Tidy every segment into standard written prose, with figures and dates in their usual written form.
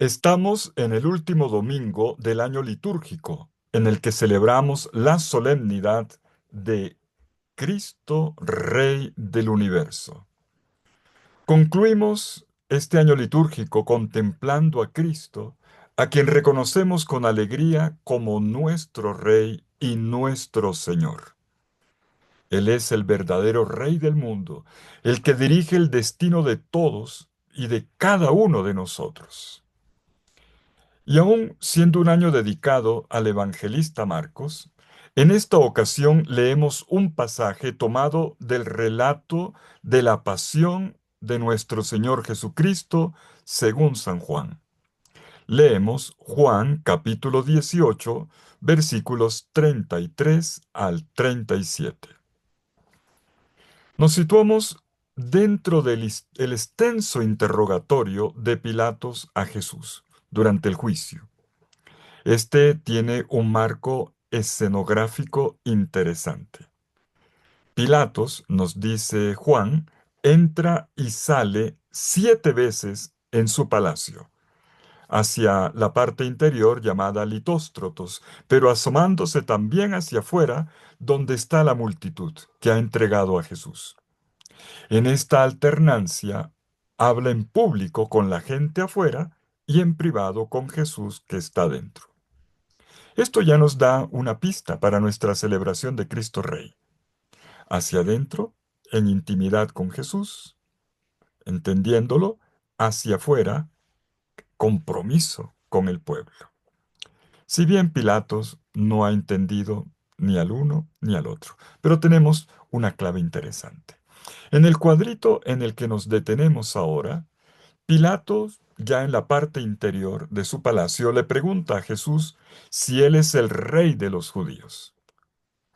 Estamos en el último domingo del año litúrgico, en el que celebramos la solemnidad de Cristo, Rey del universo. Concluimos este año litúrgico contemplando a Cristo, a quien reconocemos con alegría como nuestro Rey y nuestro Señor. Él es el verdadero Rey del mundo, el que dirige el destino de todos y de cada uno de nosotros. Y aún siendo un año dedicado al evangelista Marcos, en esta ocasión leemos un pasaje tomado del relato de la pasión de nuestro Señor Jesucristo según San Juan. Leemos Juan capítulo 18, versículos 33 al 37. Nos situamos dentro del el extenso interrogatorio de Pilatos a Jesús durante el juicio. Este tiene un marco escenográfico interesante. Pilatos, nos dice Juan, entra y sale 7 veces en su palacio, hacia la parte interior llamada Litóstrotos, pero asomándose también hacia afuera, donde está la multitud que ha entregado a Jesús. En esta alternancia, habla en público con la gente afuera y en privado con Jesús que está dentro. Esto ya nos da una pista para nuestra celebración de Cristo Rey. Hacia adentro, en intimidad con Jesús, entendiéndolo; hacia afuera, compromiso con el pueblo. Si bien Pilatos no ha entendido ni al uno ni al otro, pero tenemos una clave interesante. En el cuadrito en el que nos detenemos ahora, Pilatos, ya en la parte interior de su palacio, le pregunta a Jesús si él es el rey de los judíos.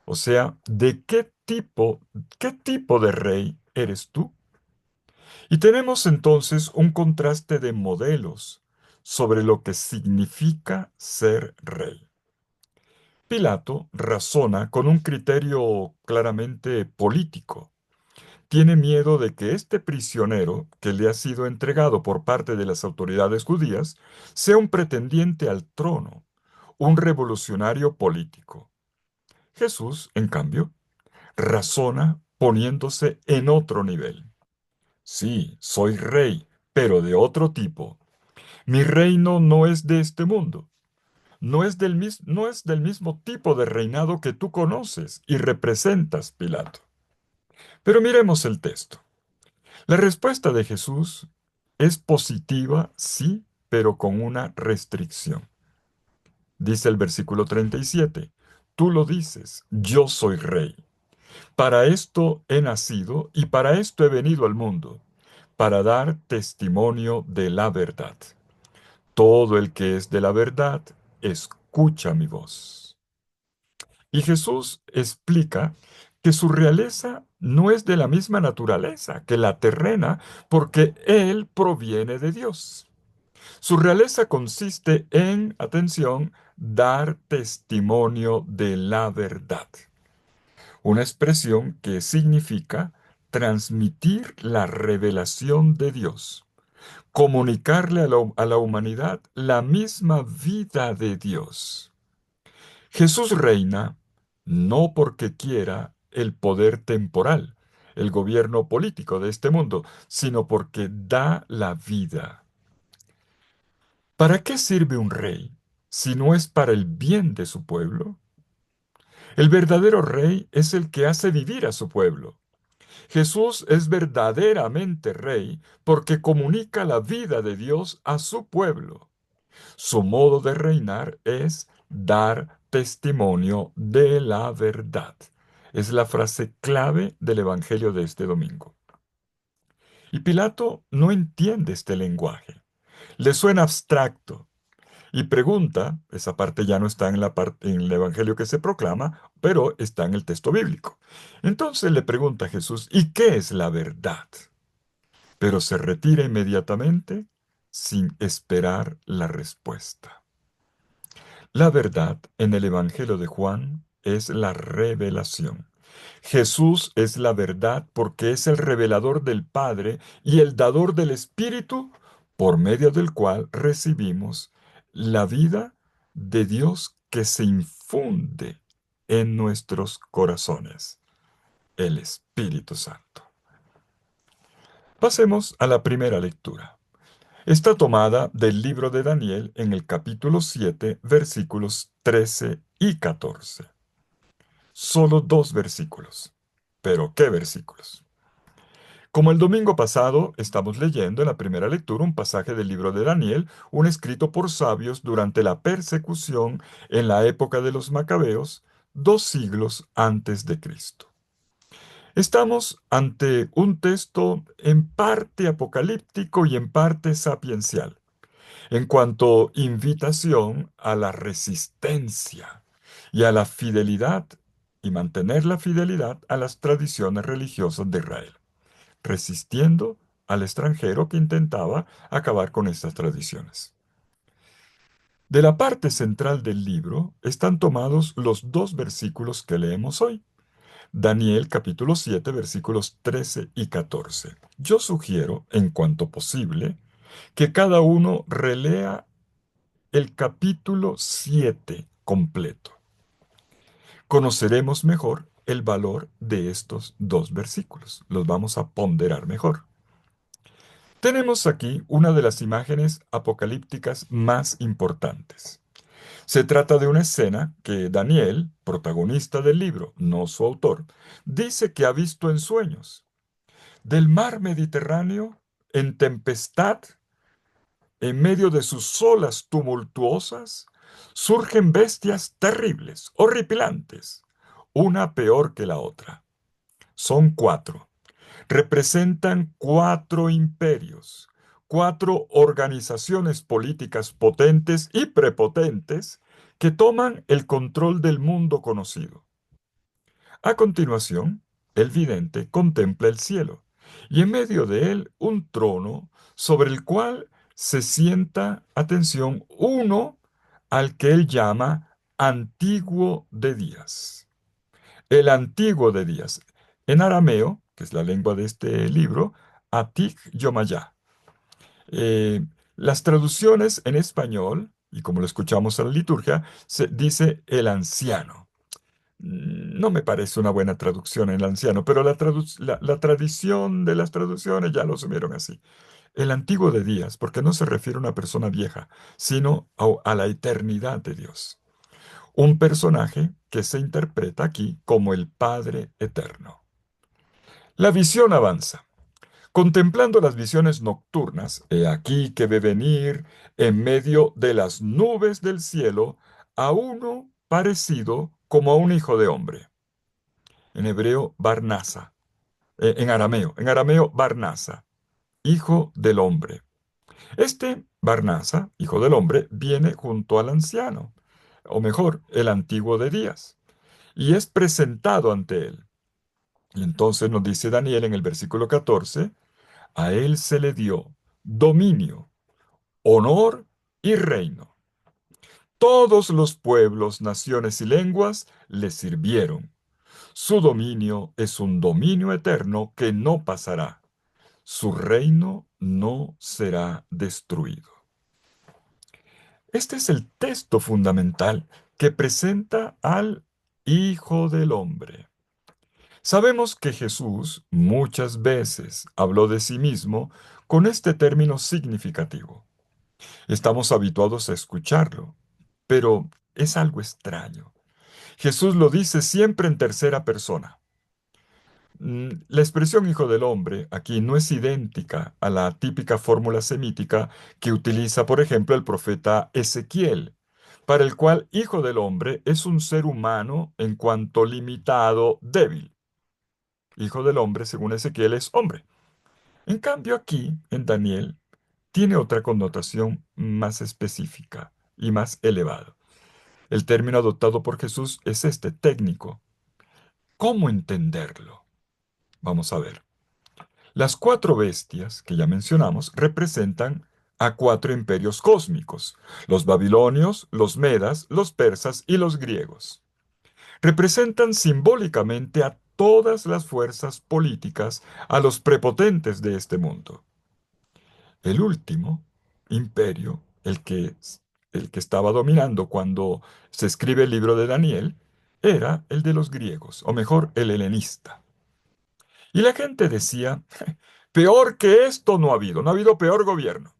O sea, ¿de qué tipo de rey eres tú? Y tenemos entonces un contraste de modelos sobre lo que significa ser rey. Pilato razona con un criterio claramente político. Tiene miedo de que este prisionero, que le ha sido entregado por parte de las autoridades judías, sea un pretendiente al trono, un revolucionario político. Jesús, en cambio, razona poniéndose en otro nivel. Sí, soy rey, pero de otro tipo. Mi reino no es de este mundo. No es del mismo tipo de reinado que tú conoces y representas, Pilato. Pero miremos el texto. La respuesta de Jesús es positiva, sí, pero con una restricción. Dice el versículo 37, tú lo dices, yo soy rey. Para esto he nacido y para esto he venido al mundo, para dar testimonio de la verdad. Todo el que es de la verdad, escucha mi voz. Y Jesús explica que su realeza no es de la misma naturaleza que la terrena, porque Él proviene de Dios. Su realeza consiste en, atención, dar testimonio de la verdad. Una expresión que significa transmitir la revelación de Dios, comunicarle a la humanidad la misma vida de Dios. Jesús reina no porque quiera el poder temporal, el gobierno político de este mundo, sino porque da la vida. ¿Para qué sirve un rey si no es para el bien de su pueblo? El verdadero rey es el que hace vivir a su pueblo. Jesús es verdaderamente rey porque comunica la vida de Dios a su pueblo. Su modo de reinar es dar testimonio de la verdad. Es la frase clave del Evangelio de este domingo. Y Pilato no entiende este lenguaje. Le suena abstracto y pregunta, esa parte ya no está en en el Evangelio que se proclama, pero está en el texto bíblico. Entonces le pregunta a Jesús, ¿y qué es la verdad? Pero se retira inmediatamente sin esperar la respuesta. La verdad en el Evangelio de Juan es la revelación. Jesús es la verdad porque es el revelador del Padre y el dador del Espíritu por medio del cual recibimos la vida de Dios que se infunde en nuestros corazones, el Espíritu Santo. Pasemos a la primera lectura. Está tomada del libro de Daniel en el capítulo 7, versículos 13 y 14. Solo dos versículos. Pero ¿qué versículos? Como el domingo pasado, estamos leyendo en la primera lectura un pasaje del libro de Daniel, un escrito por sabios durante la persecución en la época de los Macabeos, 2 siglos antes de Cristo. Estamos ante un texto en parte apocalíptico y en parte sapiencial, en cuanto invitación a la resistencia y a la fidelidad y mantener la fidelidad a las tradiciones religiosas de Israel, resistiendo al extranjero que intentaba acabar con estas tradiciones. De la parte central del libro están tomados los dos versículos que leemos hoy. Daniel capítulo 7 versículos 13 y 14. Yo sugiero, en cuanto posible, que cada uno relea el capítulo 7 completo. Conoceremos mejor el valor de estos dos versículos. Los vamos a ponderar mejor. Tenemos aquí una de las imágenes apocalípticas más importantes. Se trata de una escena que Daniel, protagonista del libro, no su autor, dice que ha visto en sueños. Del mar Mediterráneo, en tempestad, en medio de sus olas tumultuosas, surgen bestias terribles, horripilantes, una peor que la otra. Son cuatro. Representan cuatro imperios, cuatro organizaciones políticas potentes y prepotentes que toman el control del mundo conocido. A continuación, el vidente contempla el cielo, y en medio de él un trono sobre el cual se sienta, atención, uno al que él llama Antiguo de Días. El Antiguo de Días. En arameo, que es la lengua de este libro, Atik Yomayá. Eh, las traducciones en español, y como lo escuchamos en la liturgia, se dice el anciano. No me parece una buena traducción el anciano, pero la tradición de las traducciones ya lo asumieron así. El antiguo de días, porque no se refiere a una persona vieja, sino a la eternidad de Dios. Un personaje que se interpreta aquí como el Padre Eterno. La visión avanza. Contemplando las visiones nocturnas, he aquí que ve venir en medio de las nubes del cielo a uno parecido como a un hijo de hombre. En hebreo, Barnasa. En arameo, Barnasa, hijo del hombre. Este Barnasa, hijo del hombre, viene junto al anciano, o mejor, el antiguo de días, y es presentado ante él. Y entonces nos dice Daniel en el versículo 14, a él se le dio dominio, honor y reino. Todos los pueblos, naciones y lenguas le sirvieron. Su dominio es un dominio eterno que no pasará. Su reino no será destruido. Este es el texto fundamental que presenta al Hijo del Hombre. Sabemos que Jesús muchas veces habló de sí mismo con este término significativo. Estamos habituados a escucharlo, pero es algo extraño. Jesús lo dice siempre en tercera persona. La expresión hijo del hombre aquí no es idéntica a la típica fórmula semítica que utiliza, por ejemplo, el profeta Ezequiel, para el cual hijo del hombre es un ser humano en cuanto limitado, débil. Hijo del hombre, según Ezequiel, es hombre. En cambio, aquí, en Daniel, tiene otra connotación más específica y más elevada. El término adoptado por Jesús es este, técnico. ¿Cómo entenderlo? Vamos a ver. Las cuatro bestias que ya mencionamos representan a cuatro imperios cósmicos, los babilonios, los medas, los persas y los griegos. Representan simbólicamente a todas las fuerzas políticas, a los prepotentes de este mundo. El último imperio, el que estaba dominando cuando se escribe el libro de Daniel, era el de los griegos, o mejor, el helenista. Y la gente decía, peor que esto no ha habido peor gobierno.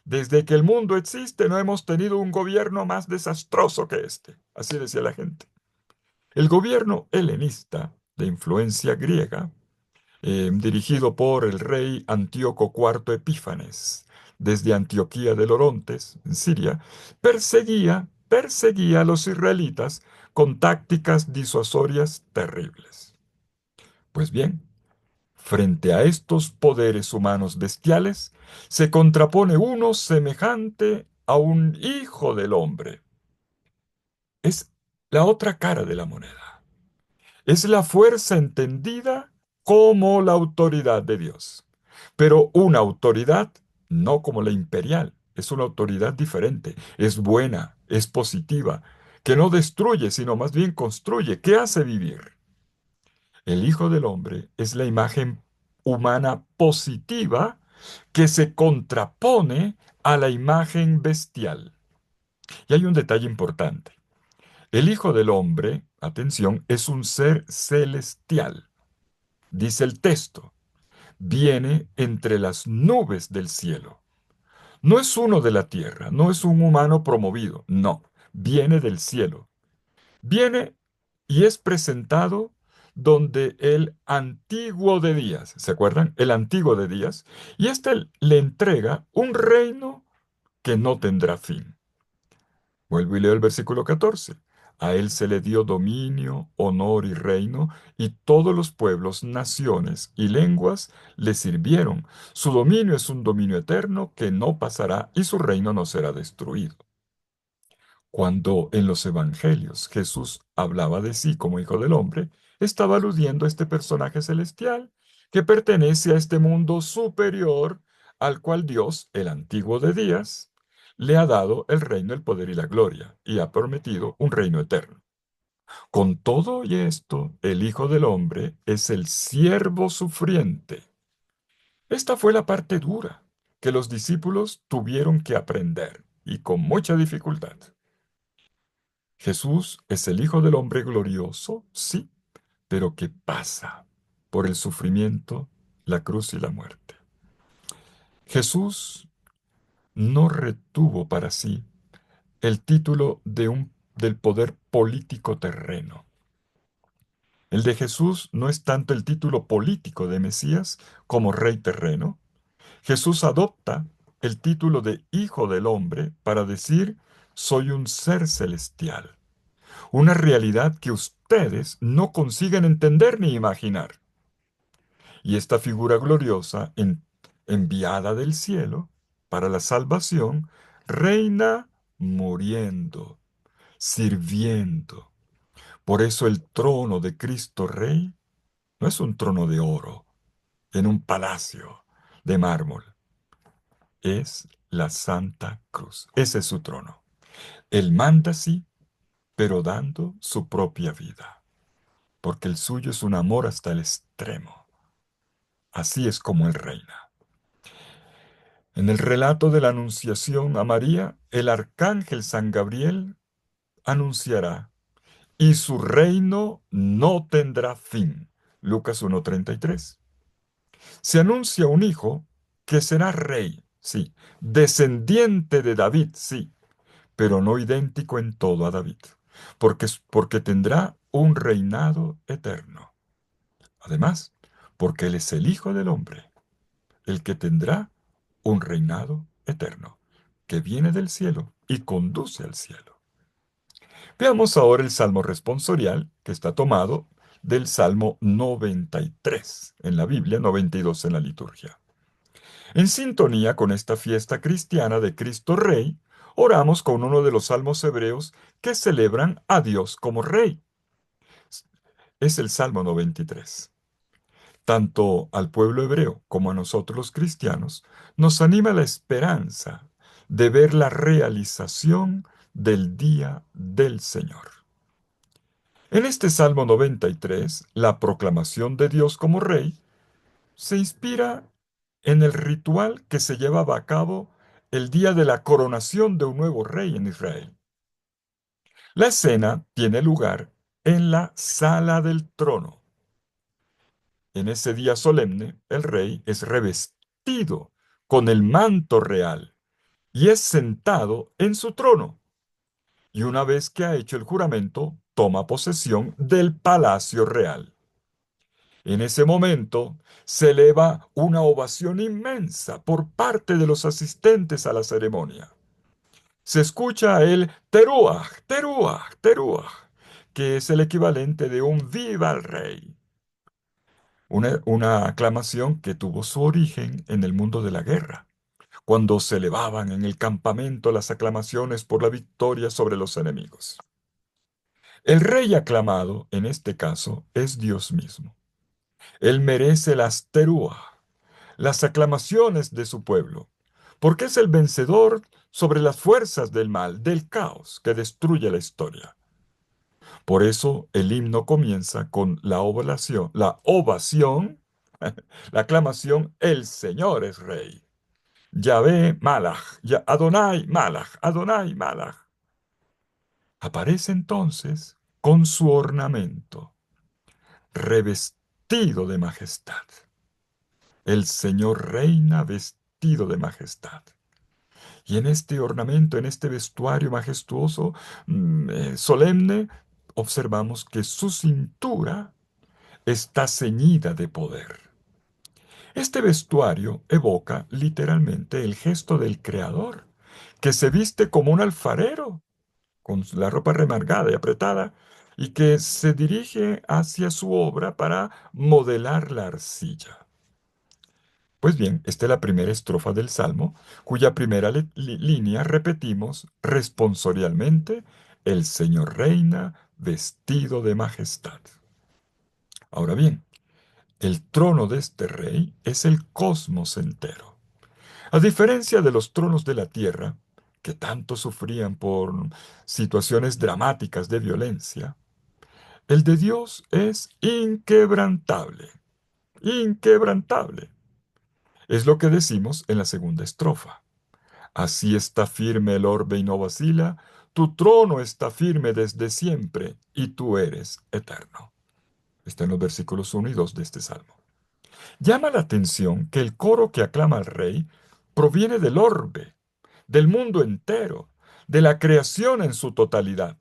Desde que el mundo existe no hemos tenido un gobierno más desastroso que este. Así decía la gente. El gobierno helenista, de influencia griega, dirigido por el rey Antíoco IV Epífanes, desde Antioquía del Orontes, en Siria, perseguía a los israelitas con tácticas disuasorias terribles. Pues bien, frente a estos poderes humanos bestiales, se contrapone uno semejante a un hijo del hombre. Es la otra cara de la moneda. Es la fuerza entendida como la autoridad de Dios. Pero una autoridad no como la imperial. Es una autoridad diferente. Es buena, es positiva, que no destruye, sino más bien construye, que hace vivir. El Hijo del Hombre es la imagen humana positiva que se contrapone a la imagen bestial. Y hay un detalle importante. El Hijo del Hombre, atención, es un ser celestial. Dice el texto, viene entre las nubes del cielo. No es uno de la tierra, no es un humano promovido, no, viene del cielo. Viene y es presentado donde el antiguo de Días, ¿se acuerdan? El antiguo de Días, y éste le entrega un reino que no tendrá fin. Vuelvo y leo el versículo 14. A él se le dio dominio, honor y reino, y todos los pueblos, naciones y lenguas le sirvieron. Su dominio es un dominio eterno que no pasará y su reino no será destruido. Cuando en los evangelios Jesús hablaba de sí como Hijo del Hombre, estaba aludiendo a este personaje celestial que pertenece a este mundo superior al cual Dios, el antiguo de días, le ha dado el reino, el poder y la gloria, y ha prometido un reino eterno. Con todo y esto, el Hijo del Hombre es el siervo sufriente. Esta fue la parte dura que los discípulos tuvieron que aprender, y con mucha dificultad. Jesús es el Hijo del Hombre glorioso, sí, pero que pasa por el sufrimiento, la cruz y la muerte. Jesús no retuvo para sí el título del poder político terreno. El de Jesús no es tanto el título político de Mesías como rey terreno. Jesús adopta el título de Hijo del Hombre para decir, soy un ser celestial, una realidad que ustedes no consiguen entender ni imaginar. Y esta figura gloriosa, enviada del cielo para la salvación, reina muriendo, sirviendo. Por eso el trono de Cristo Rey no es un trono de oro en un palacio de mármol, es la Santa Cruz. Ese es su trono. Él manda sí, pero dando su propia vida, porque el suyo es un amor hasta el extremo. Así es como Él reina. En el relato de la Anunciación a María, el arcángel San Gabriel anunciará, y su reino no tendrá fin. Lucas 1:33. Se anuncia un hijo que será rey, sí, descendiente de David, sí, pero no idéntico en todo a David, porque tendrá un reinado eterno. Además, porque Él es el Hijo del Hombre, el que tendrá un reinado eterno, que viene del cielo y conduce al cielo. Veamos ahora el Salmo responsorial, que está tomado del Salmo 93 en la Biblia, 92 en la liturgia. En sintonía con esta fiesta cristiana de Cristo Rey, oramos con uno de los salmos hebreos que celebran a Dios como Rey. Es el Salmo 93. Tanto al pueblo hebreo como a nosotros los cristianos, nos anima la esperanza de ver la realización del día del Señor. En este Salmo 93, la proclamación de Dios como Rey se inspira en el ritual que se llevaba a cabo el día de la coronación de un nuevo rey en Israel. La escena tiene lugar en la sala del trono. En ese día solemne, el rey es revestido con el manto real y es sentado en su trono. Y una vez que ha hecho el juramento, toma posesión del palacio real. En ese momento se eleva una ovación inmensa por parte de los asistentes a la ceremonia. Se escucha el teruaj, teruaj, teruaj, que es el equivalente de un viva al rey. Una aclamación que tuvo su origen en el mundo de la guerra, cuando se elevaban en el campamento las aclamaciones por la victoria sobre los enemigos. El rey aclamado, en este caso, es Dios mismo. Él merece las teruah, las aclamaciones de su pueblo, porque es el vencedor sobre las fuerzas del mal, del caos que destruye la historia. Por eso el himno comienza con la ovación, la aclamación, el Señor es Rey. Yahvé Malach, Adonai Malach, Adonai Malach. Aparece entonces con su ornamento, revestido de majestad. El Señor reina vestido de majestad. Y en este ornamento, en este vestuario majestuoso, solemne, observamos que su cintura está ceñida de poder. Este vestuario evoca literalmente el gesto del Creador, que se viste como un alfarero, con la ropa remargada y apretada, y que se dirige hacia su obra para modelar la arcilla. Pues bien, esta es la primera estrofa del Salmo, cuya primera línea repetimos responsorialmente: el Señor reina vestido de majestad. Ahora bien, el trono de este rey es el cosmos entero. A diferencia de los tronos de la tierra, que tanto sufrían por situaciones dramáticas de violencia, el de Dios es inquebrantable, inquebrantable. Es lo que decimos en la segunda estrofa. Así está firme el orbe y no vacila, tu trono está firme desde siempre y tú eres eterno. Está en los versículos 1 y 2 de este salmo. Llama la atención que el coro que aclama al rey proviene del orbe, del mundo entero, de la creación en su totalidad.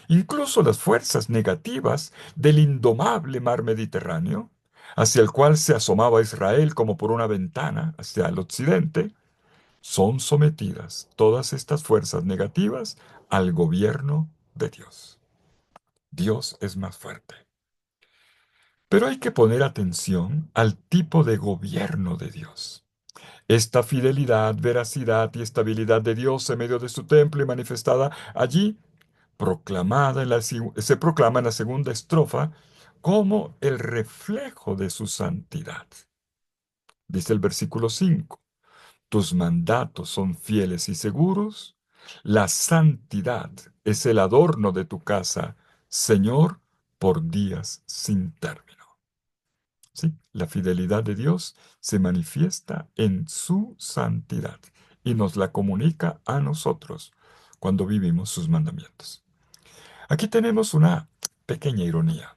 Incluso las fuerzas negativas del indomable mar Mediterráneo, hacia el cual se asomaba Israel como por una ventana hacia el occidente, son sometidas todas estas fuerzas negativas al gobierno de Dios. Dios es más fuerte. Pero hay que poner atención al tipo de gobierno de Dios. Esta fidelidad, veracidad y estabilidad de Dios en medio de su templo y manifestada allí, se proclama en la segunda estrofa como el reflejo de su santidad. Dice el versículo 5: tus mandatos son fieles y seguros, la santidad es el adorno de tu casa, Señor, por días sin término. Sí, la fidelidad de Dios se manifiesta en su santidad y nos la comunica a nosotros cuando vivimos sus mandamientos. Aquí tenemos una pequeña ironía.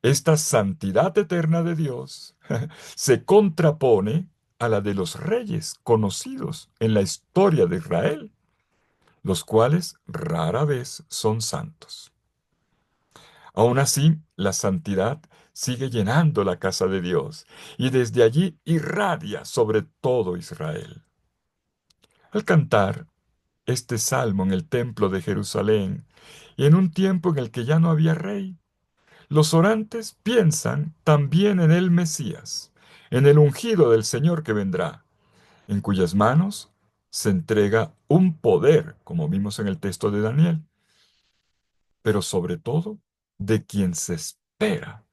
Esta santidad eterna de Dios se contrapone a la de los reyes conocidos en la historia de Israel, los cuales rara vez son santos. Aún así, la santidad sigue llenando la casa de Dios y desde allí irradia sobre todo Israel. Al cantar este salmo en el templo de Jerusalén y en un tiempo en el que ya no había rey, los orantes piensan también en el Mesías, en el ungido del Señor que vendrá, en cuyas manos se entrega un poder, como vimos en el texto de Daniel, pero sobre todo de quien se espera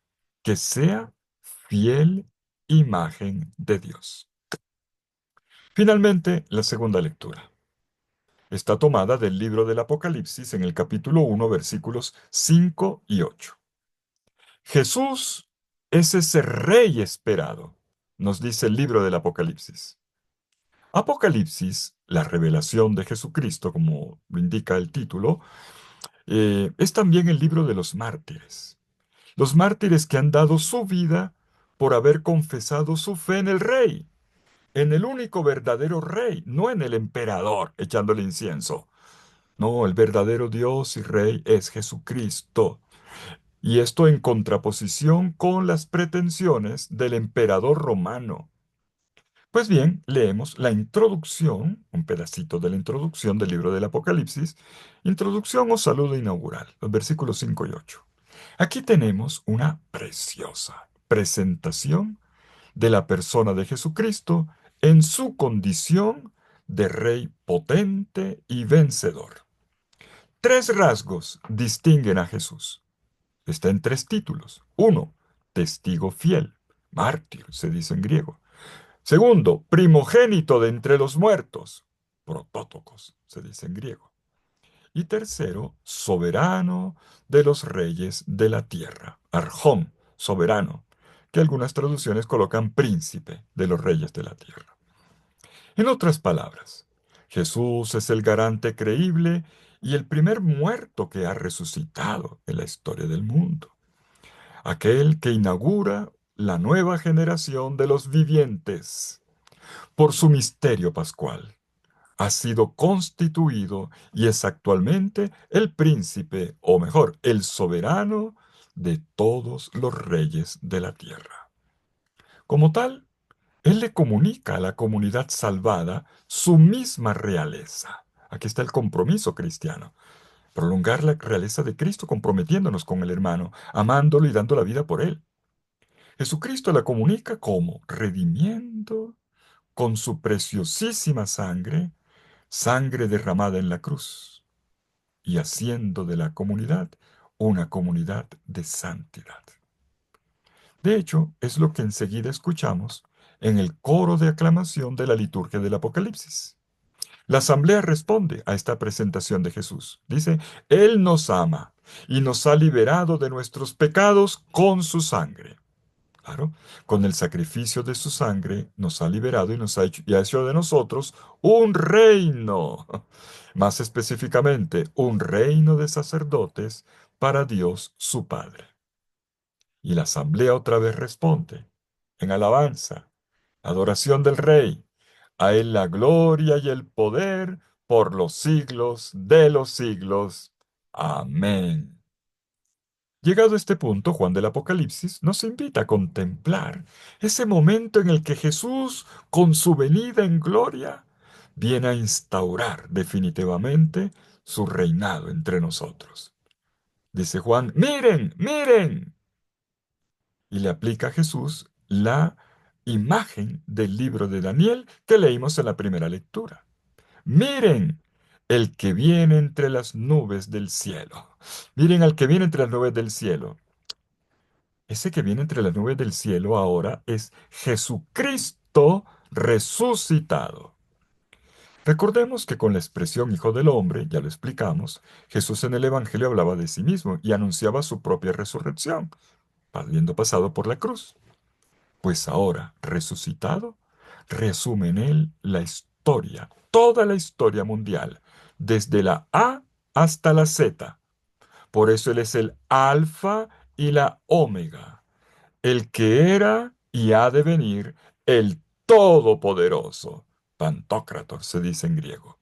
que sea fiel imagen de Dios. Finalmente, la segunda lectura. Está tomada del libro del Apocalipsis en el capítulo 1, versículos 5 y 8. Jesús es ese rey esperado, nos dice el libro del Apocalipsis. Apocalipsis, la revelación de Jesucristo, como lo indica el título, es también el libro de los mártires. Los mártires que han dado su vida por haber confesado su fe en el Rey, en el único verdadero Rey, no en el emperador echándole incienso. No, el verdadero Dios y Rey es Jesucristo. Y esto en contraposición con las pretensiones del emperador romano. Pues bien, leemos la introducción, un pedacito de la introducción del libro del Apocalipsis, introducción o saludo inaugural, los versículos 5 y 8. Aquí tenemos una preciosa presentación de la persona de Jesucristo en su condición de Rey potente y vencedor. Tres rasgos distinguen a Jesús. Está en tres títulos. Uno, testigo fiel, mártir, se dice en griego. Segundo, primogénito de entre los muertos, protótocos, se dice en griego. Y tercero, soberano de los reyes de la tierra, arjón, soberano, que algunas traducciones colocan príncipe de los reyes de la tierra. En otras palabras, Jesús es el garante creíble y el primer muerto que ha resucitado en la historia del mundo, aquel que inaugura la nueva generación de los vivientes. Por su misterio pascual, ha sido constituido y es actualmente el príncipe, o mejor, el soberano de todos los reyes de la tierra. Como tal, él le comunica a la comunidad salvada su misma realeza. Aquí está el compromiso cristiano. Prolongar la realeza de Cristo comprometiéndonos con el hermano, amándolo y dando la vida por él. Jesucristo la comunica como redimiendo con su preciosísima sangre, sangre derramada en la cruz, y haciendo de la comunidad una comunidad de santidad. De hecho, es lo que enseguida escuchamos en el coro de aclamación de la liturgia del Apocalipsis. La asamblea responde a esta presentación de Jesús. Dice, Él nos ama y nos ha liberado de nuestros pecados con su sangre. Claro, con el sacrificio de su sangre nos ha liberado y nos ha hecho, y ha hecho de nosotros un reino. Más específicamente, un reino de sacerdotes para Dios su Padre. Y la asamblea otra vez responde, en alabanza, adoración del Rey, a Él la gloria y el poder por los siglos de los siglos. Amén. Llegado a este punto, Juan del Apocalipsis nos invita a contemplar ese momento en el que Jesús, con su venida en gloria, viene a instaurar definitivamente su reinado entre nosotros. Dice Juan, miren, miren. Y le aplica a Jesús la imagen del libro de Daniel que leímos en la primera lectura. Miren, el que viene entre las nubes del cielo. Miren al que viene entre las nubes del cielo. Ese que viene entre las nubes del cielo ahora es Jesucristo resucitado. Recordemos que con la expresión Hijo del Hombre, ya lo explicamos, Jesús en el Evangelio hablaba de sí mismo y anunciaba su propia resurrección, habiendo pasado por la cruz. Pues ahora, resucitado, resume en él la historia, toda la historia mundial, desde la A hasta la Z. Por eso él es el Alfa y la Omega, el que era y ha de venir, el Todopoderoso. Pantocrator se dice en griego.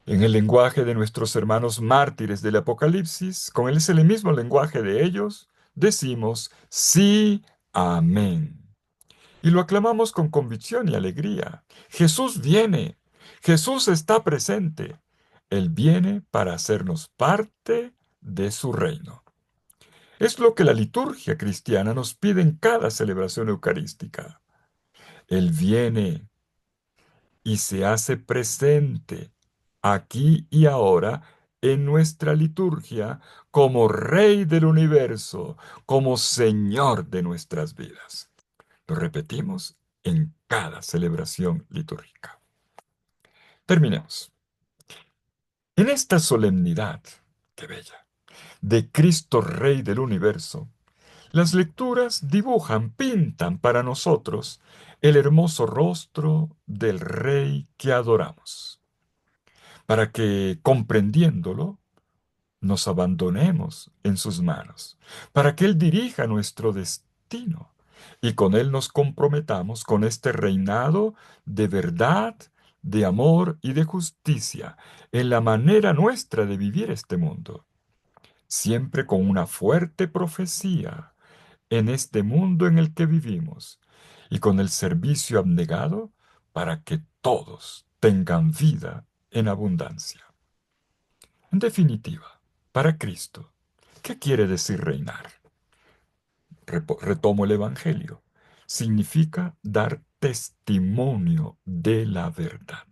En el lenguaje de nuestros hermanos mártires del Apocalipsis, con el mismo lenguaje de ellos, decimos sí, amén. Y lo aclamamos con convicción y alegría. Jesús viene, Jesús está presente. Él viene para hacernos parte de su reino. Es lo que la liturgia cristiana nos pide en cada celebración eucarística. Él viene y se hace presente aquí y ahora en nuestra liturgia como Rey del universo, como Señor de nuestras vidas. Lo repetimos en cada celebración litúrgica. Terminemos. En esta solemnidad, qué bella, de Cristo Rey del universo, Las lecturas dibujan, pintan para nosotros el hermoso rostro del Rey que adoramos, para que, comprendiéndolo, nos abandonemos en sus manos, para que Él dirija nuestro destino y con Él nos comprometamos con este reinado de verdad, de amor y de justicia en la manera nuestra de vivir este mundo, siempre con una fuerte profecía en este mundo en el que vivimos y con el servicio abnegado para que todos tengan vida en abundancia. En definitiva, para Cristo, ¿qué quiere decir reinar? Retomo el Evangelio. Significa dar testimonio de la verdad.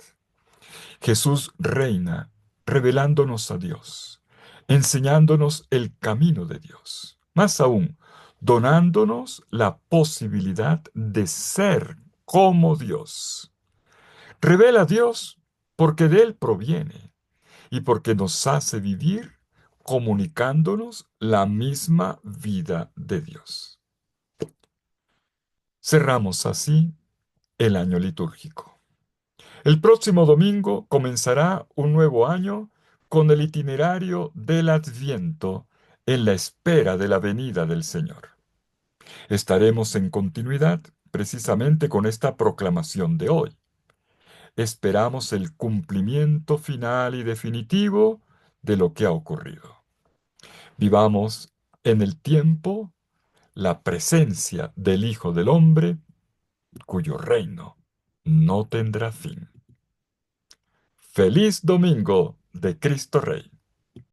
Jesús reina revelándonos a Dios, enseñándonos el camino de Dios. Más aún, donándonos la posibilidad de ser como Dios. Revela a Dios porque de Él proviene y porque nos hace vivir comunicándonos la misma vida de Dios. Cerramos así el año litúrgico. El próximo domingo comenzará un nuevo año con el itinerario del Adviento en la espera de la venida del Señor. Estaremos en continuidad precisamente con esta proclamación de hoy. Esperamos el cumplimiento final y definitivo de lo que ha ocurrido. Vivamos en el tiempo la presencia del Hijo del Hombre, cuyo reino no tendrá fin. Feliz domingo de Cristo Rey.